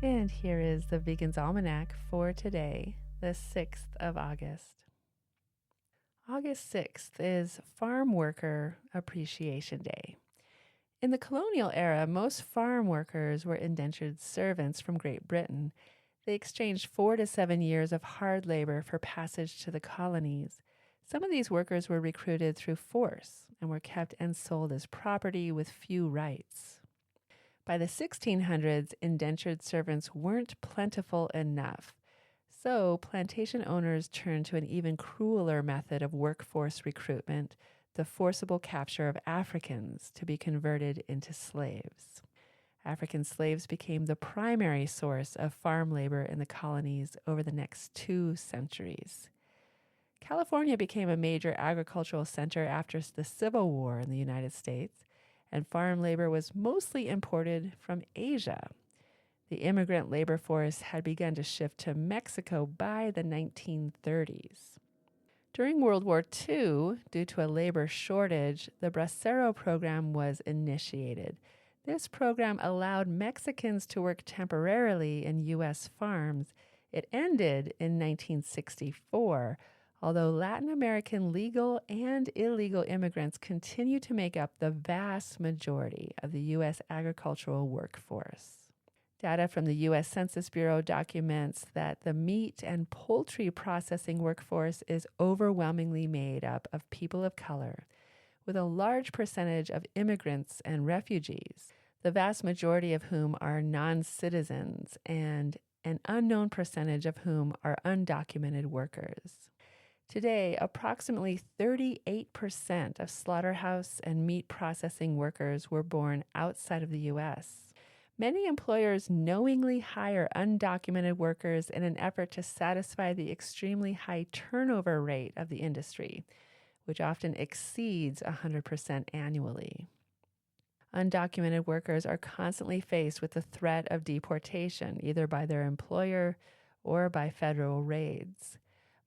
And here is the Vegan's Almanac for today, the 6th of August. August 6th is Farmworker Appreciation Day. In the colonial era, most farm workers were indentured servants from Great Britain. They exchanged 4 to 7 years of hard labor for passage to the colonies. Some of these workers were recruited through force and were kept and sold as property with few rights. By the 1600s, indentured servants weren't plentiful enough, so plantation owners turned to an even crueler method of workforce recruitment, the forcible capture of Africans to be converted into slaves. African slaves became the primary source of farm labor in the colonies over the next 2 centuries. California became a major agricultural center after the Civil War in the United States, and farm labor was mostly imported from Asia. The immigrant labor force had begun to shift to Mexico by the 1930s. During World War II, due to a labor shortage, the Bracero program was initiated. This program allowed Mexicans to work temporarily in U.S. farms. It ended in 1964, although Latin American legal and illegal immigrants continue to make up the vast majority of the U.S. agricultural workforce. Data from the U.S. Census Bureau documents that the meat and poultry processing workforce is overwhelmingly made up of people of color, with a large percentage of immigrants and refugees, the vast majority of whom are non-citizens and an unknown percentage of whom are undocumented workers. Today, approximately 38% of slaughterhouse and meat processing workers were born outside of the U.S. Many employers knowingly hire undocumented workers in an effort to satisfy the extremely high turnover rate of the industry, which often exceeds 100% annually. Undocumented workers are constantly faced with the threat of deportation, either by their employer or by federal raids.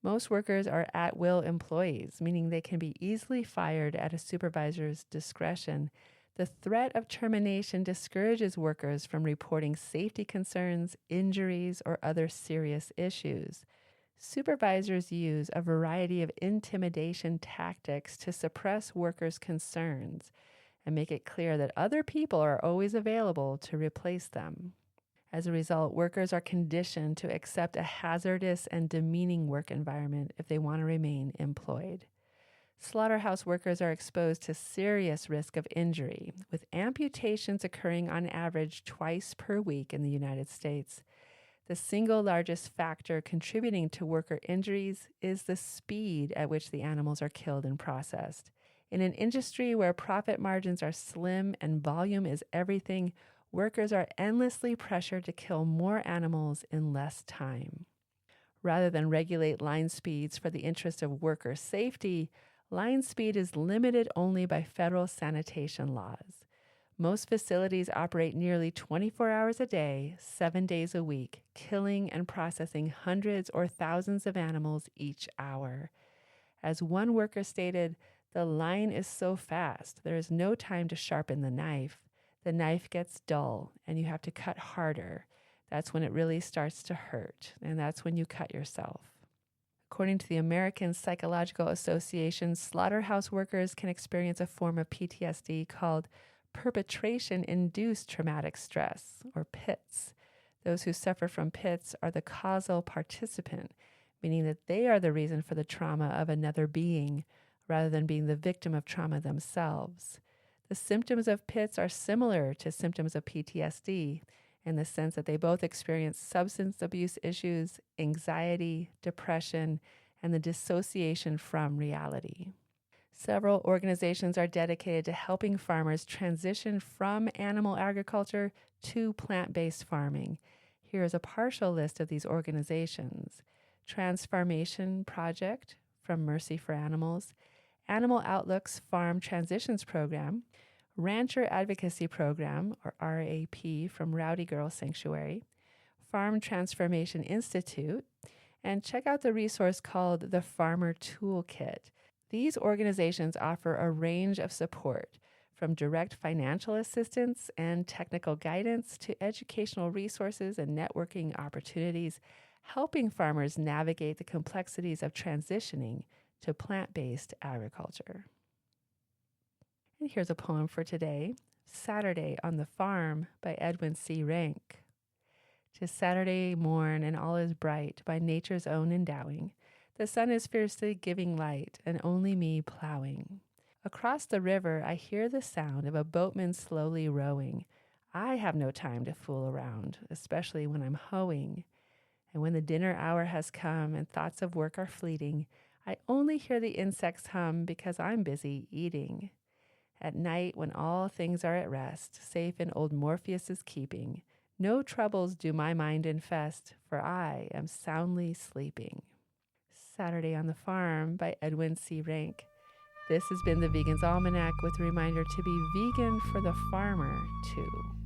Most workers are at-will employees, meaning they can be easily fired at a supervisor's discretion. The threat of termination discourages workers from reporting safety concerns, injuries, or other serious issues. Supervisors use a variety of intimidation tactics to suppress workers' concerns and make it clear that other people are always available to replace them. As a result, workers are conditioned to accept a hazardous and demeaning work environment if they want to remain employed. Slaughterhouse workers are exposed to serious risk of injury, with amputations occurring on average twice per week in the United States. The single largest factor contributing to worker injuries is the speed at which the animals are killed and processed. In an industry where profit margins are slim and volume is everything, workers are endlessly pressured to kill more animals in less time. Rather than regulate line speeds for the interest of worker safety, line speed is limited only by federal sanitation laws. Most facilities operate nearly 24 hours a day, 7 days a week, killing and processing hundreds or thousands of animals each hour. As one worker stated, "The line is so fast, there is no time to sharpen the knife. The knife gets dull and you have to cut harder. That's when it really starts to hurt, and that's when you cut yourself." According to the American Psychological Association, slaughterhouse workers can experience a form of PTSD called perpetration-induced traumatic stress, or PITS. Those who suffer from PITS are the causal participant, meaning that they are the reason for the trauma of another being, rather than being the victim of trauma themselves. The symptoms of PITS are similar to symptoms of PTSD in the sense that they both experience substance abuse issues, anxiety, depression, and the dissociation from reality. Several organizations are dedicated to helping farmers transition from animal agriculture to plant-based farming. Here is a partial list of these organizations: Transformation Project from Mercy for Animals, Animal Outlook's Farm Transitions Program, Rancher Advocacy Program, or RAP, from Rowdy Girl Sanctuary, Farm Transformation Institute, and check out the resource called the Farmer Toolkit. These organizations offer a range of support, From direct financial assistance and technical guidance to educational resources and networking opportunities, helping farmers navigate the complexities of transitioning to plant-based agriculture. And here's a poem for today, Saturday on the Farm by Edwin C. Ranck. 'Tis Saturday morn and all is bright by nature's own endowing. The sun is fiercely giving light and only me plowing. Across the river I hear the sound of a boatman slowly rowing. I have no time to fool around, especially when I'm hoeing. And when the dinner hour has come and thoughts of work are fleeting, I only hear the insects hum because I'm busy eating. At night when all things are at rest, safe in old Morpheus's keeping, no troubles do my mind infest, for I am soundly sleeping. Saturday on the Farm by Edwin C. Ranck. This has been the Vegan's Almanac with a reminder to be vegan for the farmer, too.